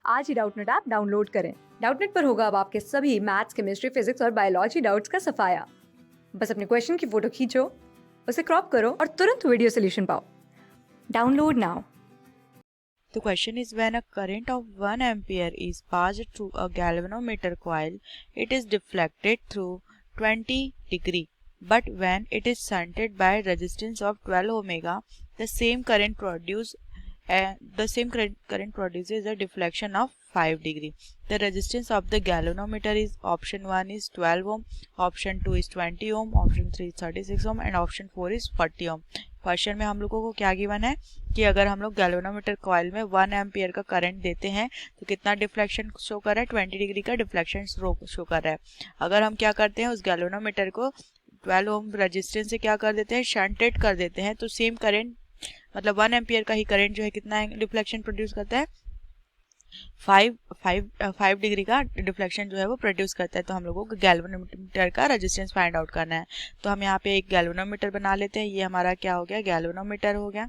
आज ही Doubtnut app download करें। Doubtnut पर होगा अब आपके सभी मैथ्स, केमिस्ट्री, फिजिक्स और बायोलॉजी डाउट्स का सफाया। बस अपने क्वेश्चन की फोटो खींचो, उसे क्रॉप करो और तुरंत वीडियो सोल्यूशन पाओ। Download now. The question is, when a current of 1 ampere is passed through a galvanometer coil, it is deflected through 20 degree. But when it is shunted by resistance of 12 ohms, the same current produces a deflection of 5 degree. The resistance of the galvanometer is option 1 is 12 ohm, option 2 is 20 ohm, option 3 is 36 ohm and option 4 is 40 ohm. Question में हम लोगों को क्या given है कि अगर हम लोग गैल्वेनोमीटर कॉइल में 1 एम्पियर का करंट देते हैं तो कितना डिफ्लेक्शन शो कर रहा है, 20 डिग्री का डिफ्लेक्शन शो कर रहा है। अगर हम क्या करते हैं, उस गैल्वेनोमीटर को 12 ओम रेजिस्टेंस से क्या कर देते हैं, शंटेड कर देते हैं, तो सेम करंट मतलब 1 एम्पियर का ही करंट जो है कितना डिफ्लेक्शन प्रोड्यूस करता है, 5 डिग्री का डिफ्लेक्शन जो है वो प्रोड्यूस करता है। तो हम लोगों को गैल्वेनोमीटर का रेजिस्टेंस फाइंड आउट करना है। तो हम यहाँ पे एक गैल्वेनोमीटर बना लेते हैं। ये हमारा क्या हो गया, गैल्वेनोमीटर हो गया।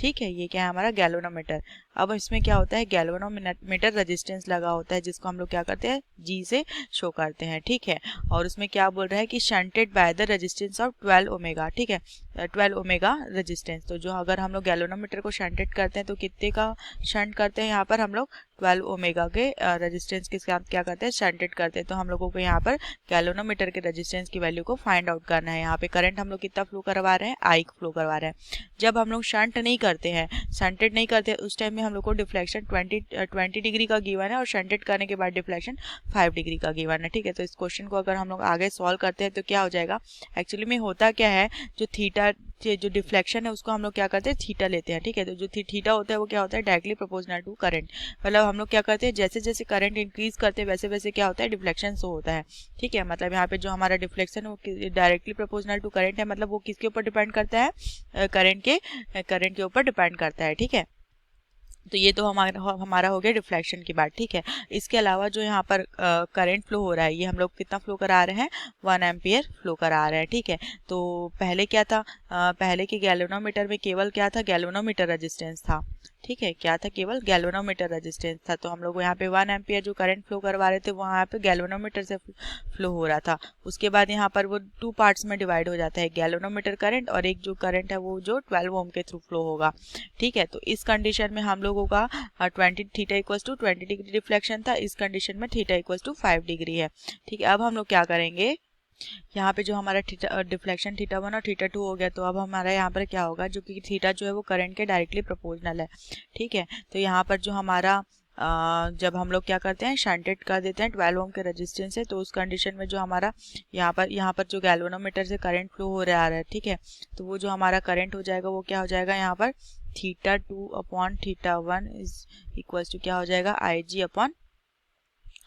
ठीक है, ये क्या है हमारा गैल्वेनोमीटर। अब इसमें क्या होता है, गैल्वेनोमीटर रेजिस्टेंस लगा होता है जिसको हम लोग क्या करते हैं, जी से शो करते हैं। ठीक है, और उसमें क्या बोल रहा है कि shunted by the resistance of 12 omega. ठीक है, 12 ओमेगा रेजिस्टेंस। तो जो अगर हम लोग गैल्वेनोमीटर को शंटेड करते हैं तो कितने का शंट करते हैं, यहाँ पर हम लोग 12 ओमेगा के रेजिस्टेंस के साथ क्या करते हैं, शंटेड करते हैं। तो हम लोगों को यहाँ पर गैल्वेनोमीटर के रेजिस्टेंस की वैल्यू को फाइंड आउट करना है। यहाँ पे करंट हम लोग कितना फ्लो करवा रहे हैं, आई फ्लो करवा रहे हैं। जब हम लोग शंट नहीं करते हैं, शंटेड नहीं करते, उस टाइम में हम लोग को डिफ्लेक्शन 20 डिग्री का गिवन है और शंटेड करने के बाद डिफ्लेक्शन 5 डिग्री का गिवन है। ठीक है, तो इस क्वेश्चन को अगर हम लोग आगे सॉल्व करते हैं तो क्या हो जाएगा, एक्चुअली में होता क्या है, जो थीटा जो डिफ्लेक्शन है उसको हम लोग क्या करते हैं, थीटा लेते हैं। ठीक है, तो जो थीटा होता है वो क्या होता है, डायरेक्टली प्रोपोर्शनल टू करंट। मतलब हम लोग क्या करते हैं, जैसे जैसे करंट इंक्रीज करते हैं वैसे वैसे क्या होता है, डिफ्लेक्शन शो होता है। ठीक है, मतलब यहाँ पे जो हमारा डिफ्लेक्शन वो डायरेक्टली प्रोपोर्शनल टू करंट है, मतलब वो किसके ऊपर डिपेंड करता है, करंट के ऊपर डिपेंड करता है। ठीक है, तो ये तो हमारा हो गया डिफ्लेक्शन की बात। ठीक है, इसके अलावा जो यहाँ पर करंट फ्लो हो रहा है, ये हम लोग कितना फ्लो करा रहे हैं, 1 एम्पियर फ्लो करा रहे हैं। ठीक है, तो पहले क्या था, पहले के गैल्वेनोमीटर में केवल क्या था, गैल्वेनोमीटर रेजिस्टेंस था। ठीक है, क्या था, केवल गैल्वेनोमीटर रेजिस्टेंस था। तो हम लोग यहाँ पे 1 एम्पियर जो करंट फ्लो करवा रहे थे वहाँ पे गैल्वेनोमीटर से फ्लो हो रहा था। उसके बाद यहाँ पर वो 2 पार्ट्स में डिवाइड हो जाता है, गैल्वेनोमीटर करंट और एक जो करंट है वो जो 12 ओम के थ्रू फ्लो होगा। ठीक है, तो इस कंडीशन में हम लोगों का 20 theta equals to 20 degree deflection था। इस कंडीशन में थीटा इक्वल्स टू 5 डिग्री है। ठीक है, अब हम लोग क्या करेंगे, यहाँ पे जो हमारा डिफ्लेक्शन थीटा 1 और थीटा 2 हो गया, तो अब हमारा यहाँ पर क्या होगा, जो कि थीटा जो है वो करंट के डायरेक्टली प्रोपोर्शनल है। ठीक है, तो यहाँ पर जो हमारा जब हम लोग क्या करते हैं, शंटेड कर देते हैं 12 ओम के रेजिस्टेंस से, तो उस कंडीशन में जो हमारा यहाँ पर जो गैल्वेनोमीटर से करंट फ्लो हो रहा है, ठीक है, तो वो जो हमारा करंट हो जाएगा वो क्या हो जाएगा, यहाँ पर theta 2 upon theta 1 is equal to क्या हो जाएगा, आई जी अपॉन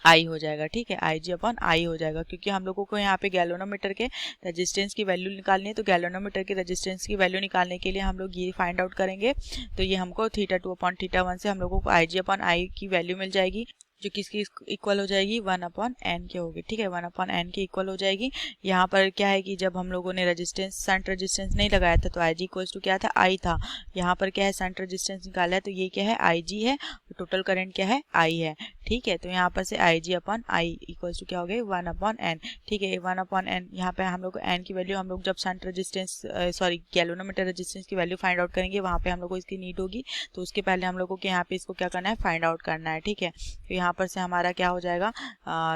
आई हो जाएगा। ठीक है, आई जी अपॉन आई हो जाएगा, क्योंकि हम लोगों को यहाँ पे गैल्वेनोमीटर के रेजिस्टेंस की वैल्यू निकालनी है। तो गैल्वेनोमीटर के रेजिस्टेंस की वैल्यू निकालने के लिए हम लोग ये फाइंड आउट करेंगे। तो ये हमको थीटा 2 अपॉन थीटा 1 से हम लोगों को आई जी अपॉन आई की वैल्यू मिल जाएगी, जो किसकी इक्वल हो जाएगी, 1 अपॉन एन के होगी। ठीक है, 1 अपॉन एन की इक्वल हो जाएगी। यहाँ पर क्या है कि जब हम लोगों ने रेजिस्टेंस शंट रेजिस्टेंस नहीं लगाया था तो आई जी इक्वल्स टू क्या था, आई था। यहाँ पर क्या है, शंट रेजिस्टेंस निकाला है तो ये क्या है, आई जी है, टोटल करंट क्या है, आई है। ठीक है, तो यहाँ पर से आई जी अपॉन आई इक्वल्स टू क्या हो गई, 1 अपॉन एन। ठीक है, 1 अपॉन एन, यहाँ पे हम लोग एन की वैल्यू हम लोग जब शंट रेजिस्टेंस गैल्वेनोमीटर रेजिस्टेंस की वैल्यू फाइंड आउट करेंगे वहाँ पे हम लोग को इसकी नीड होगी। तो उसके पहले हम लोगों को यहाँ पे इसको क्या करना है, फाइंड आउट करना है। ठीक है, तो यहाँ पर से हमारा क्या हो जाएगा,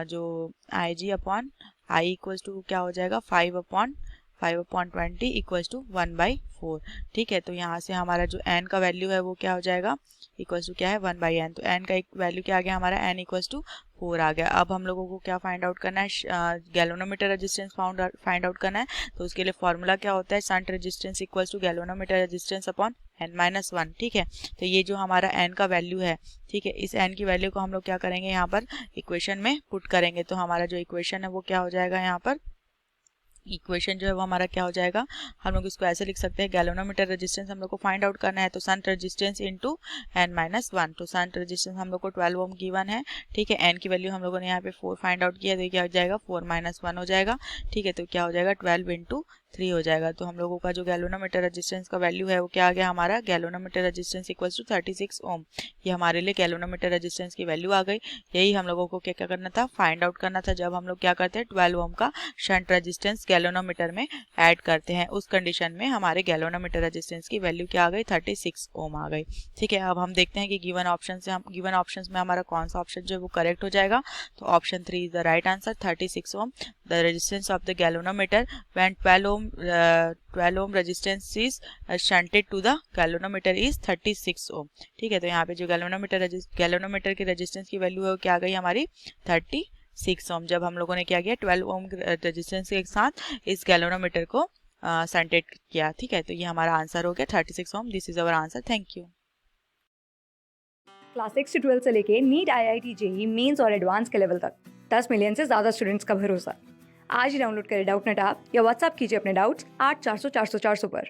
जो आई जी अपॉन आई इक्वल्स टू क्या हो जाएगा, 5 अपॉन 20 इक्वल्स टू 1/4। ठीक है, तो यहाँ से हमारा जो n का वैल्यू है वो क्या हो जाएगा, इक्वल्स टू क्या है, 1/n। तो n का एक वैल्यू क्या आ गया हमारा, n इक्वल्स टू 4 आ गया। अब हम लोगों को क्या फाइंड आउट करना है, गैल्वेनोमीटर रेजिस्टेंस फाइंड आउट करना है। तो उसके लिए फॉर्मूला क्या होता है, shunt resistance equals to galvanometer resistance upon n-1। ठीक है, तो ये जो हमारा n का वैल्यू है, ठीक है, इस n की वैल्यू को हम लोग क्या करेंगे, यहाँ पर इक्वेशन में पुट करेंगे। तो हमारा जो इक्वेशन है वो क्या हो जाएगा, यहाँ पर इक्वेशन जो है वो हमारा क्या हो जाएगा, हम लोग इसको ऐसे लिख सकते हैं, गैल्वेनोमीटर रेजिस्टेंस हम लोग को फाइंड आउट करना है, तो शंट रेजिस्टेंस इनटू n-1। तो शंट रेजिस्टेंस हम लोग को 12 ओम गिवन है, ठीक है। n की वैल्यू हम लोगों ने यहाँ पे 4 फाइंड आउट किया, तो ये क्या हो जाएगा 4 - 1 हो जाएगा, ठीक है। तो क्या हो जाएगा 12 × 3 हो जाएगा। तो हम लोगों का जो गैल्वेनोमीटर रेजिस्टेंस का वैल्यू है वो क्या आ गया हमारा, गैल्वेनोमीटर रेजिस्टेंस इक्वल्स टू 36 ओम। ये हमारे लिए गैल्वेनोमीटर रेजिस्टेंस की वैल्यू आ गई। यही हम लोगों को क्या करना था, फाइंड आउट करना था, जब हम लोग क्या करते हैं 12 ओम का शंट रेजिस्टेंस गैल्वेनोमीटर में ऐड करते हैं। उस कंडीशन में हमारे गैल्वेनोमीटर रेजिस्टेंस की वैल्यू क्या आ गई, 36 ओम आ गई, ठीक है। अब हम देखते हैं कि गिवन ऑप्शन में हमारा कौन सा ऑप्शन जो है वो करेक्ट हो जाएगा। तो option 3 is the right answer, 36 ohm. The resistance of the galvanometer when 12 ohm resistance is shunted to the galvanometer is 36 ohm, ठीक है। तो यहाँ पे जो गैल्वेनोमीटर की रेजिस्टेंस की वैल्यू है वो क्या आ गई हमारी 36 ओम, जब हम लोगों ने क्या किया 12 ओम रेजिस्टेंस के साथ इस गैल्वेनोमीटर को शंटेड किया, ठीक है। तो ये हमारा आंसर हो गया 36 ohm. This is our answer, thank you. Class 6 से 12 से लेके नीट, IIT, JEE मेंस और एडवांस के लेवल तक 10 मिलियन से ज़्यादा स्टूडेंट्स का भरोसा। आज ही डाउनलोड करें डाउटनेट ऐप या व्हाट्सएप कीजिए अपने डाउट्स 8400 400 400 पर।